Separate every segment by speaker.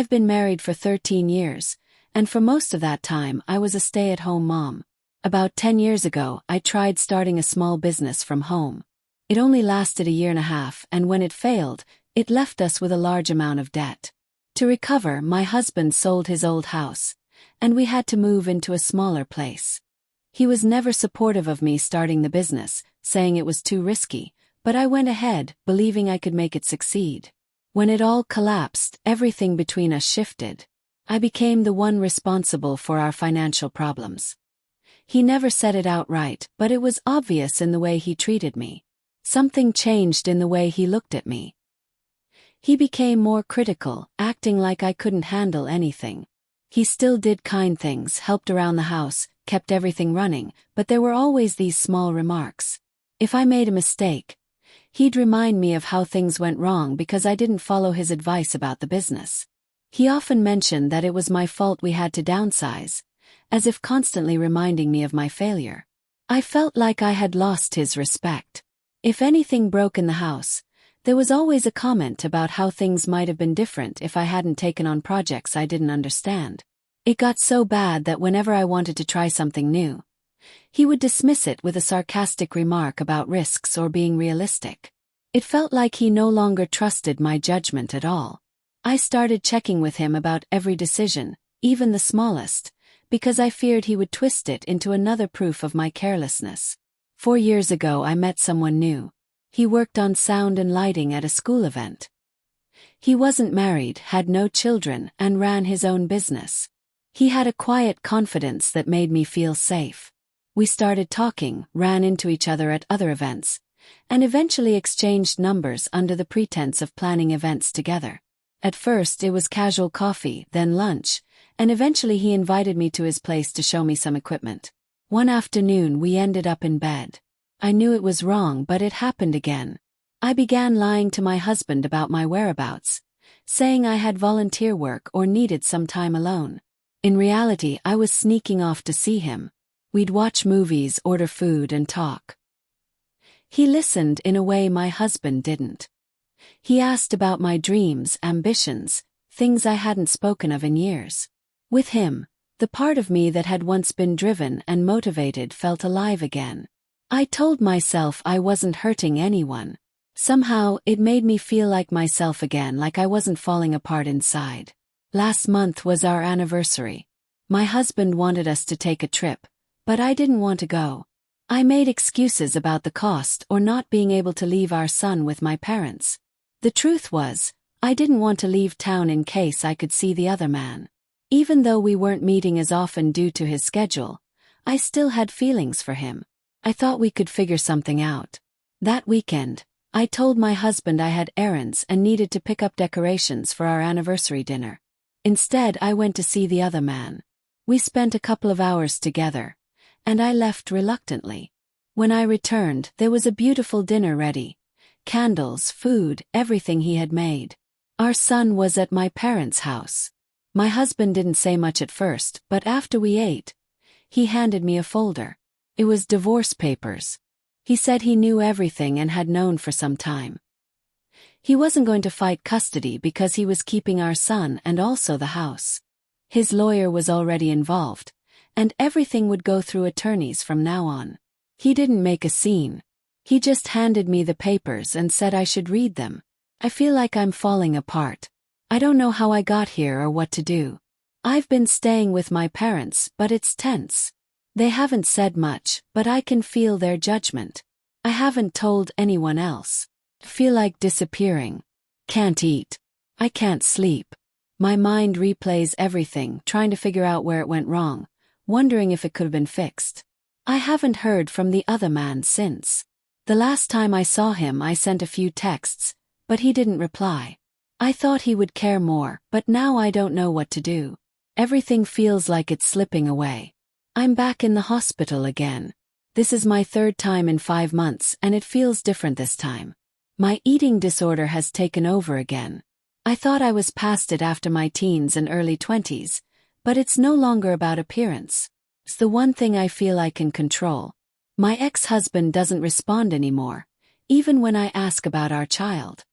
Speaker 1: I've been married for 13 years, and for most of that time I was a stay-at-home mom. About 10 years ago, I tried starting a small business from home. It only lasted a year and a half, and when it failed, it left us with a large amount of debt. To recover, my husband sold his old house, and we had to move into a smaller place. He was never supportive of me starting the business, saying it was too risky, but I went ahead, believing I could make it succeed. When it all collapsed, everything between us shifted. I became the one responsible for our financial problems. He never said it outright, but it was obvious in the way he treated me. Something changed in the way he looked at me. He became more critical, acting like I couldn't handle anything. He still did kind things, helped around the house, kept everything running, but there were always these small remarks. If I made a mistake, he'd remind me of how things went wrong because I didn't follow his advice about the business. He often mentioned that it was my fault we had to downsize, as if constantly reminding me of my failure. I felt like I had lost his respect. If anything broke in the house, there was always a comment about how things might have been different if I hadn't taken on projects I didn't understand. It got so bad that whenever I wanted to try something new, he would dismiss it with a sarcastic remark about risks or being realistic. It felt like he no longer trusted my judgment at all. I started checking with him about every decision, even the smallest, because I feared he would twist it into another proof of my carelessness. 4 years ago I met someone new. He worked on sound and lighting at a school event. He wasn't married, had no children, and ran his own business. He had a quiet confidence that made me feel safe. We started talking, ran into each other at other events, and eventually exchanged numbers under the pretense of planning events together. At first it was casual coffee, then lunch, and eventually he invited me to his place to show me some equipment. One afternoon we ended up in bed. I knew it was wrong, but it happened again. I began lying to my husband about my whereabouts, saying I had volunteer work or needed some time alone. In reality, I was sneaking off to see him. We'd watch movies, order food, and talk. He listened in a way my husband didn't. He asked about my dreams, ambitions, things I hadn't spoken of in years. With him, the part of me that had once been driven and motivated felt alive again. I told myself I wasn't hurting anyone. Somehow, it made me feel like myself again, like I wasn't falling apart inside. Last month was our anniversary. My husband wanted us to take a trip, but I didn't want to go. I made excuses about the cost or not being able to leave our son with my parents. The truth was, I didn't want to leave town in case I could see the other man. Even though we weren't meeting as often due to his schedule, I still had feelings for him. I thought we could figure something out. That weekend, I told my husband I had errands and needed to pick up decorations for our anniversary dinner. Instead, I went to see the other man. We spent a couple of hours together, and I left reluctantly. When I returned, there was a beautiful dinner ready. Candles, food, everything he had made. Our son was at my parents' house. My husband didn't say much at first, but after we ate, he handed me a folder. It was divorce papers. He said he knew everything and had known for some time. He wasn't going to fight custody because he was keeping our son and also the house. His lawyer was already involved, and everything would go through attorneys from now on. He didn't make a scene. He just handed me the papers and said I should read them. I feel like I'm falling apart. I don't know how I got here or what to do. I've been staying with my parents, but it's tense. They haven't said much, but I can feel their judgment. I haven't told anyone else. Feel like disappearing. Can't eat. I can't sleep. My mind replays everything, trying to figure out where it went wrong, wondering if it could have been fixed. I haven't heard from the other man since. The last time I saw him, I sent a few texts, but he didn't reply. I thought he would care more, but now I don't know what to do. Everything feels like it's slipping away. I'm back in the hospital again. This is my 3rd time in 5 months, and it feels different this time. My eating disorder has taken over again. I thought I was past it after my teens and early 20s, but it's no longer about appearance. It's the one thing I feel I can control. My ex-husband doesn't respond anymore, even when I ask about our child.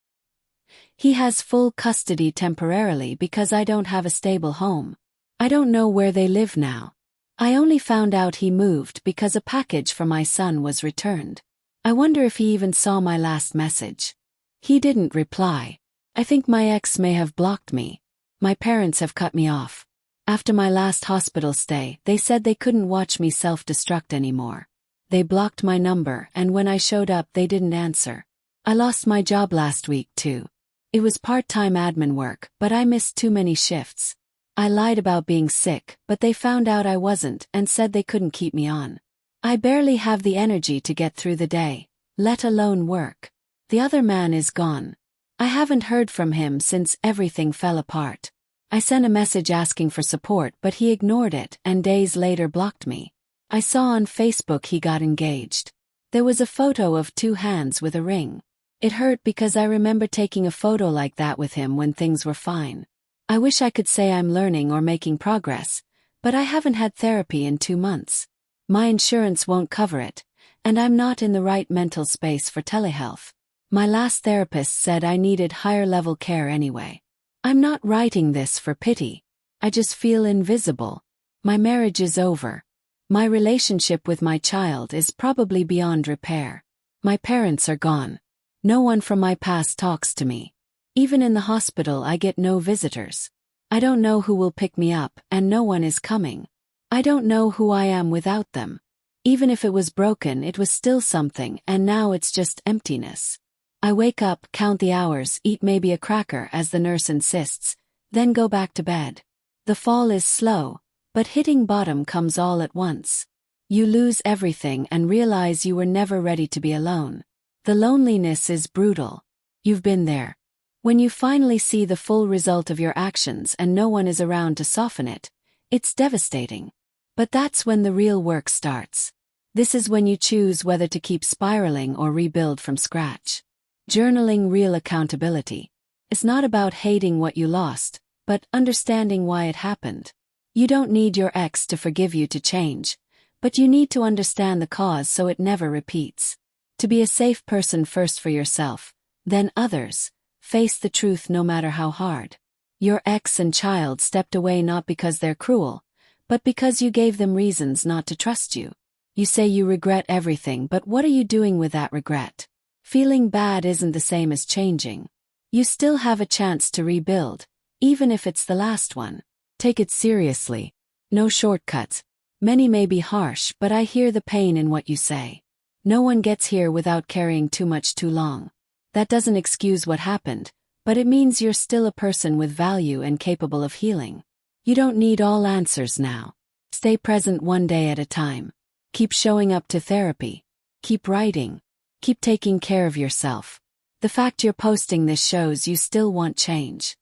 Speaker 1: He has full custody temporarily because I don't have a stable home. I don't know where they live now. I only found out he moved because a package for my son was returned. I wonder if he even saw my last message. He didn't reply. I think my ex may have blocked me. My parents have cut me off. After my last hospital stay, they said they couldn't watch me self-destruct anymore. They blocked my number, and when I showed up they didn't answer. I lost my job last week too. It was part-time admin work, but I missed too many shifts. I lied about being sick, but they found out I wasn't and said they couldn't keep me on. I barely have the energy to get through the day, let alone work. The other man is gone. I haven't heard from him since everything fell apart. I sent a message asking for support, but he ignored it and days later blocked me. I saw on Facebook he got engaged. There was a photo of 2 hands with a ring. It hurt because I remember taking a photo like that with him when things were fine. I wish I could say I'm learning or making progress, but I haven't had therapy in 2 months. My insurance won't cover it, and I'm not in the right mental space for telehealth. My last therapist said I needed higher-level care anyway. I'm not writing this for pity. I just feel invisible. My marriage is over. My relationship with my child is probably beyond repair. My parents are gone. No one from my past talks to me. Even in the hospital I get no visitors. I don't know who will pick me up, and no one is coming. I don't know who I am without them. Even if it was broken, it was still something, and now it's just emptiness. I wake up, count the hours, eat maybe a cracker as the nurse insists, then go back to bed. The fall is slow, but hitting bottom comes all at once. You lose everything and realize you were never ready to be alone. The loneliness is brutal. You've been there. When you finally see the full result of your actions and no one is around to soften it, it's devastating. But that's when the real work starts. This is when you choose whether to keep spiraling or rebuild from scratch. Journaling real accountability. It's not about hating what you lost, but understanding why it happened. You don't need your ex to forgive you to change, but you need to understand the cause so it never repeats. To be a safe person first for yourself, then others. Face the truth no matter how hard. Your ex and child stepped away not because they're cruel, but because you gave them reasons not to trust you. You say you regret everything, but what are you doing with that regret? Feeling bad isn't the same as changing. You still have a chance to rebuild, even if it's the last one. Take it seriously. No shortcuts. Many may be harsh, but I hear the pain in what you say. No one gets here without carrying too much too long. That doesn't excuse what happened, but it means you're still a person with value and capable of healing. You don't need all answers now. Stay present one day at a time. Keep showing up to therapy. Keep writing. Keep taking care of yourself. The fact you're posting this shows you still want change.